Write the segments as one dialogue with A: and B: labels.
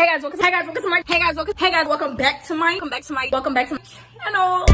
A: Welcome back to my channel.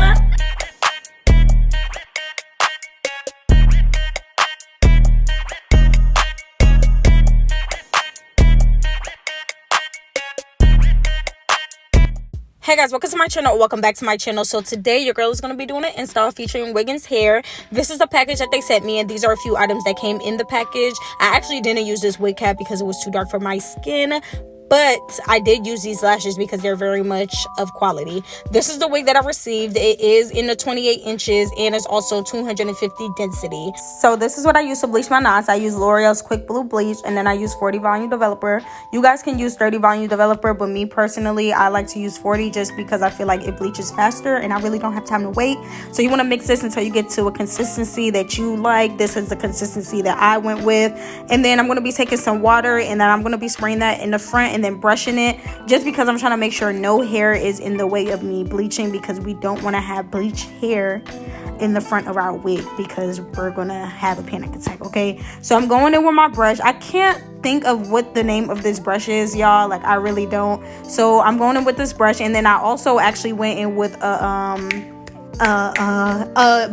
A: Hey guys, welcome to my channel. Welcome back to my channel. So today your girl is going to be doing an install featuring Wiggins hair. This is the package that they sent me, and these are a few items that came in the package. I actually didn't use this wig cap because it was too dark for my skin, but I did use these lashes because they're very much of quality. This is the wig that I received. It is in the 28 inches and it's also 250 density. So this is what I use to bleach my knots. I use L'Oreal's Quick Blue Bleach, and then I use 40 volume developer. You guys can use 30 volume developer, but me personally, I like to use 40 just because I feel like it bleaches faster and I really don't have time to wait. So you want to mix this until you get to a consistency that you like. This is the consistency that I went with. And then I'm going to be taking some water, and then I'm going to be spraying that in the front and then brushing it, just because I'm trying to make sure no hair is in the way of me bleaching, because we don't want to have bleached hair in the front of our wig because we're gonna have a panic attack. Okay, so I'm going in with my brush. I can't think of what the name of this brush is, y'all. Like, I really don't. So I'm going in with this brush, and then I also actually went in with a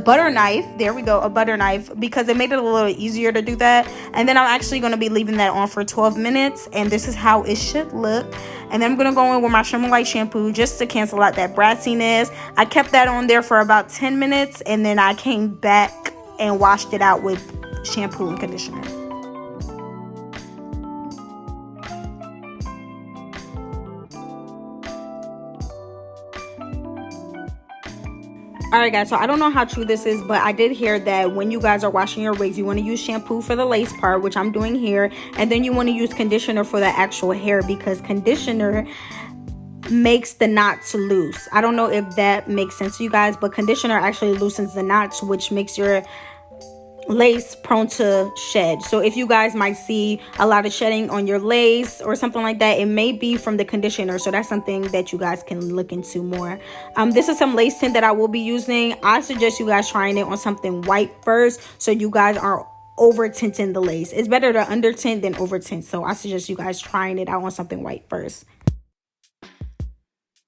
A: butter knife. There we go, a butter knife, because it made it a little easier to do that. And then I'm actually going to be leaving that on for 12 minutes, and this is how it should look. And then I'm going to go in with my Shimmer Light shampoo just to cancel out that brassiness. I kept that on there for about 10 minutes, and then I came back and washed it out with shampoo and conditioner. Alright guys, so I don't know how true this is, but I did hear that when you guys are washing your wigs, you want to use shampoo for the lace part, which I'm doing here, and then you want to use conditioner for the actual hair, because conditioner makes the knots loose. I don't know if that makes sense to you guys, but conditioner actually loosens the knots, which makes your lace prone to shed. So if you guys might see a lot of shedding on your lace or something like that, it may be from the conditioner. So that's something that you guys can look into more. This is some lace tint that I will be using. I suggest you guys trying it on something white first, so you guys aren't over tinting the lace. It's better to under tint than over tint, so I suggest you guys trying it out on something white first.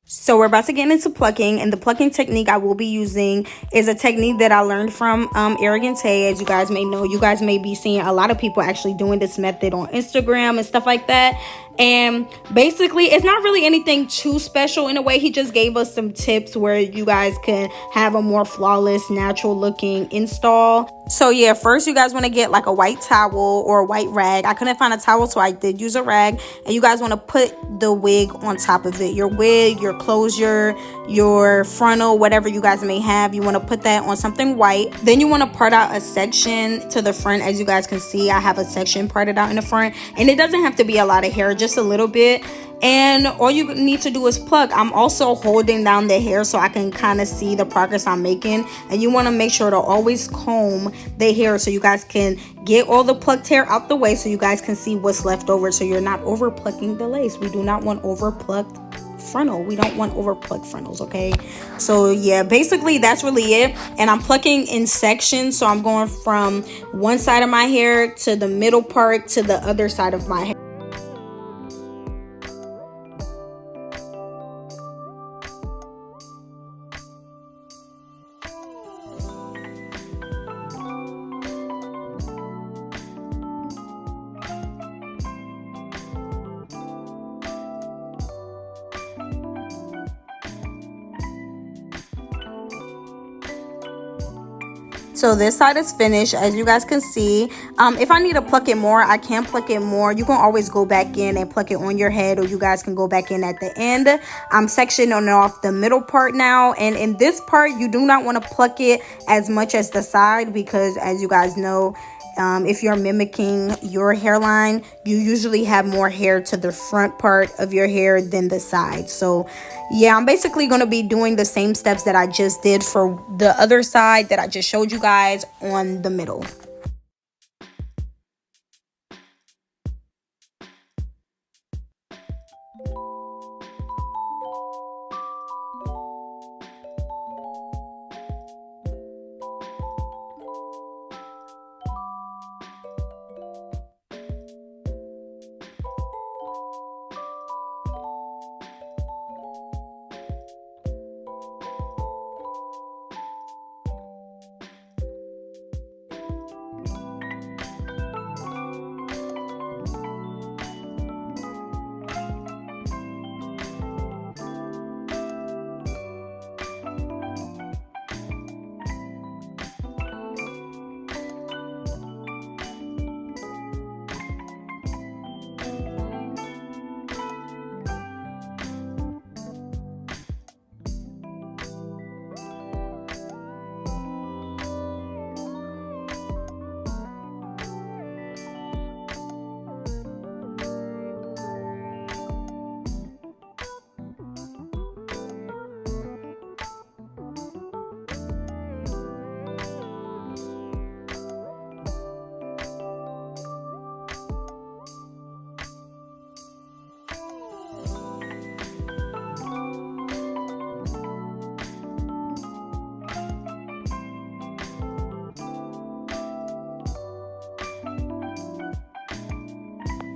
A: So we're about to get into plucking, and the plucking technique I will be using is a technique that I learned from Arrogant Tay. As you guys may know, you guys may be seeing a lot of people actually doing this method on Instagram and stuff like that. And basically, it's not really anything too special in a way. He just gave us some tips where you guys can have a more flawless, natural looking install. So yeah, first you guys want to get like a white towel or a white rag. I couldn't find a towel, so I did use a rag. And you guys want to put the wig on top of it. Your wig, your closure, your frontal, whatever you guys may have, you want to put that on something white. Then you want to part out a section to the front. As you guys can see, I have a section parted out in the front, and it doesn't have to be a lot of hair, just a little bit. And all you need to do is pluck. I'm also holding down the hair so I can kind of see the progress I'm making. And you want to make sure to always comb the hair so you guys can get all the plucked hair out the way, so you guys can see what's left over, so you're not over plucking the lace. We do not want over plucked frontal. We don't want over plucked frontals. Okay, so yeah, basically that's really it. And I'm plucking in sections, so I'm going from one side of my hair to the middle part to the other side of my hair. So this side is finished, as you guys can see. If I need to pluck it more, I can pluck it more. You can always go back in and pluck it on your head, or you guys can go back in at the end. I'm sectioning off the middle part now, and in this part you do not want to pluck it as much as the side, because as you guys know, if you're mimicking your hairline, you usually have more hair to the front part of your hair than the side. So yeah, I'm basically going to be doing the same steps that I just did for the other side that I just showed you guys on the middle.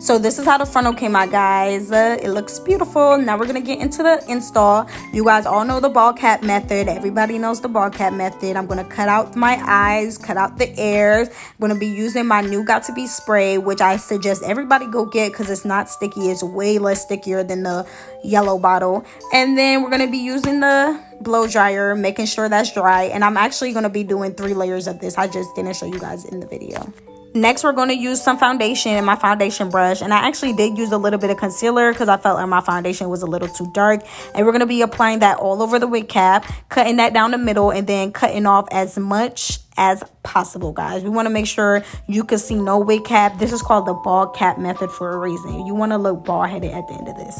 A: So this is how the frontal came out, guys. It looks beautiful. Now we're gonna get into the install. You guys all know the ball cap method. Everybody knows the ball cap method. I'm gonna cut out my eyes, cut out the ears. I'm gonna be using my new Got To Be spray, which I suggest everybody go get because it's not sticky. It's way less stickier than the yellow bottle. And then we're gonna be using the blow dryer, making sure that's dry. And I'm actually gonna be doing 3 layers of this. I just didn't show you guys in the video. Next, we're going to use some foundation in my foundation brush. And I actually did use a little bit of concealer because I felt like my foundation was a little too dark. And we're going to be applying that all over the wig cap, cutting that down the middle, and then cutting off as much as possible, guys. We want to make sure you can see no wig cap. This is called the ball cap method for a reason. You want to look bald headed at the end of this.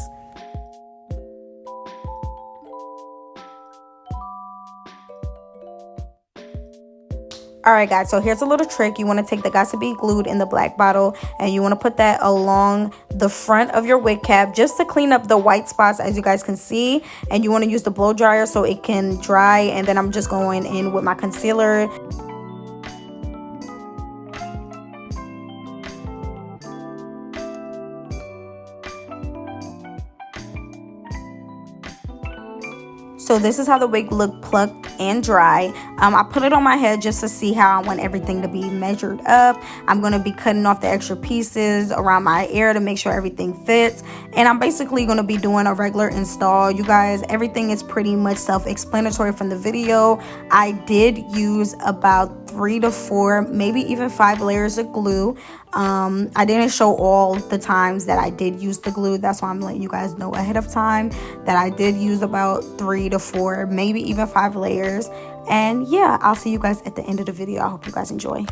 A: Alright, guys, so here's a little trick. You want to take the Got To Be glued in the black bottle, and you want to put that along the front of your wig cap just to clean up the white spots, as you guys can see. And you want to use the blow dryer so it can dry. And then I'm just going in with my concealer. So this is how the wig looked plucked and dry. I put it on my head just to see how I want everything to be measured up. I'm going to be cutting off the extra pieces around my ear to make sure everything fits. And I'm basically going to be doing a regular install. You guys, everything is pretty much self-explanatory from the video. I did use about 3 to 4, maybe even 5 layers of glue. I didn't show all the times that I did use the glue. That's why I'm letting you guys know ahead of time that I did use about 3 to 4, maybe even 5 layers. And yeah, I'll see you guys at the end of the video. I hope you guys enjoy.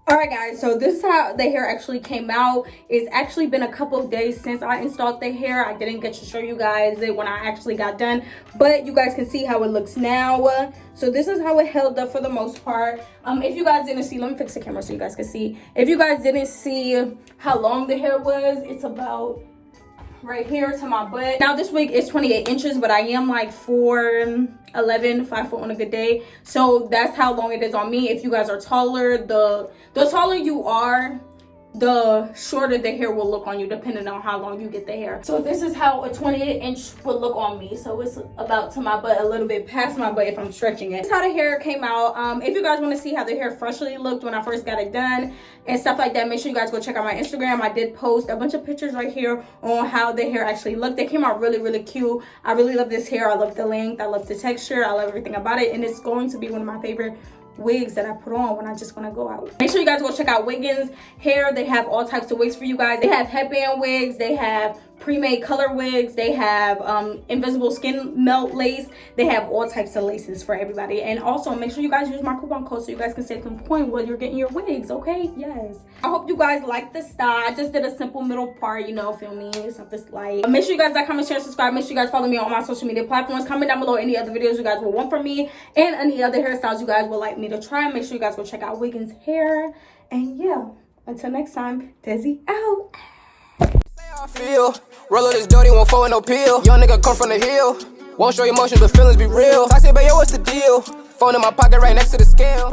A: Alright guys, so this is how the hair actually came out. It's actually been a couple of days since I installed the hair. I didn't get to show you guys it when I actually got done, but you guys can see how it looks now. So this is how it held up for the most part. If you guys didn't see, let me fix the camera so you guys can see. If you guys didn't see how long the hair was, it's about right here to my butt. Now this wig is 28 inches, but I am like 4'11", 5 foot on a good day, so that's how long it is on me. If you guys are taller, the taller you are, the shorter the hair will look on you, depending on how long you get the hair. So this is how a 28 inch would look on me. So it's about to my butt, a little bit past my butt if I'm stretching it. This is how the hair came out. If you guys want to see how the hair freshly looked when I first got it done and stuff like that, make sure you guys go check out my Instagram. I did post a bunch of pictures right here on how the hair actually looked. They came out really, really cute. I really love this hair. I love the length. I love the texture. I love everything about it. And it's going to be one of my favorite wigs that I put on when I just want to go out. Make sure you guys go check out Wiggins hair. They have all types of wigs for you guys. They have headband wigs, they have pre-made color wigs, they have invisible skin melt lace. They have all types of laces for everybody. And also make sure you guys use my coupon code so you guys can save some coin while you're getting your wigs, okay? Yes, I hope you guys like the style. I just did a simple middle part, you know, feel me, something slight. Make sure you guys like, comment, share, subscribe. Make sure you guys follow me on my social media platforms. Comment down below any other videos you guys will want from me and any other hairstyles you guys would like me to try. Make sure you guys go check out Wiggins hair. And yeah, until next time, Desi out.
B: I feel roll this dirty, won't fall with no pill. Young nigga come from the hill, won't show emotions but feelings be real. I say, but yo, what's the deal? Phone in my pocket right next to the scale.